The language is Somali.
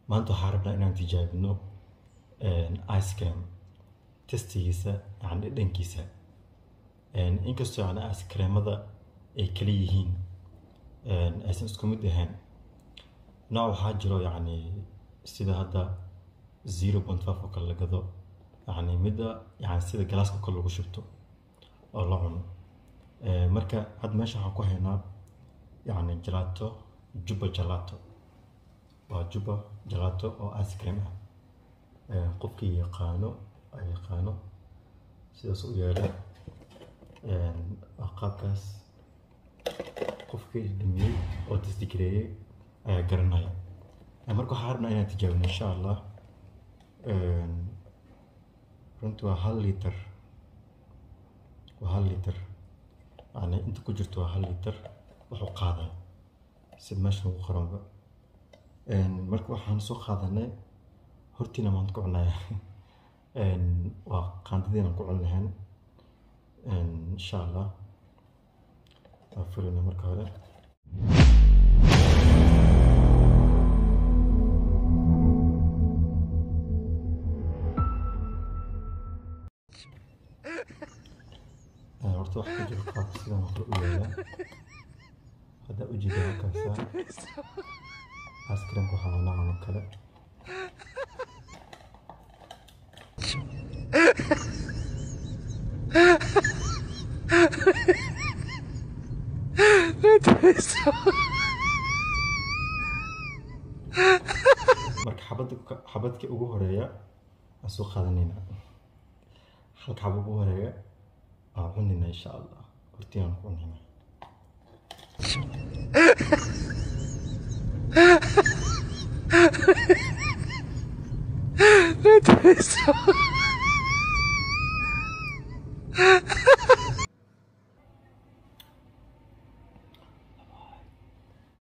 maanta waxaan rabnaa inaan tijaabino ice cream testigiisa yani dhankiisa inkastoo yani ice creamada ay kala yihiin aysan isku mid ahayn nooc waxaa jiro yani sida hadda 0.5 oo kale la gado yani midda yani sida galaaska kale lagu shubto oo la cuno marka had meesha waxaan ku haynaa yani gelato juba gelato waa juba gelato oo ice cream ah qofkii yaqaano sidaas u yeelay qaabkaas qofkii dhimiyay oo tasdiiqreeyay ayaa garanaya marka waxaan rabnaa inaan tijaabino insha Allah runtii waa 1 litir يعني انت ku jirto waa 1 litir wuxuu qaaday si meesha ugu qoranba marka waxaan soo qaadanay hortiina maan ku cunay waa qaandadeena ku cun lahayn insha Allah afurina marka hore horta wax ku jiro qaab sidaan oo kale u yeelaa hadda u jeedaa kaasa ice cream waxaa la cuno kale marka xabadkii ugu horeeya aan soo qaadanayna halka xabad ugu horeeya عنينا إن شاء الله قلتين عنينا لا تنسوا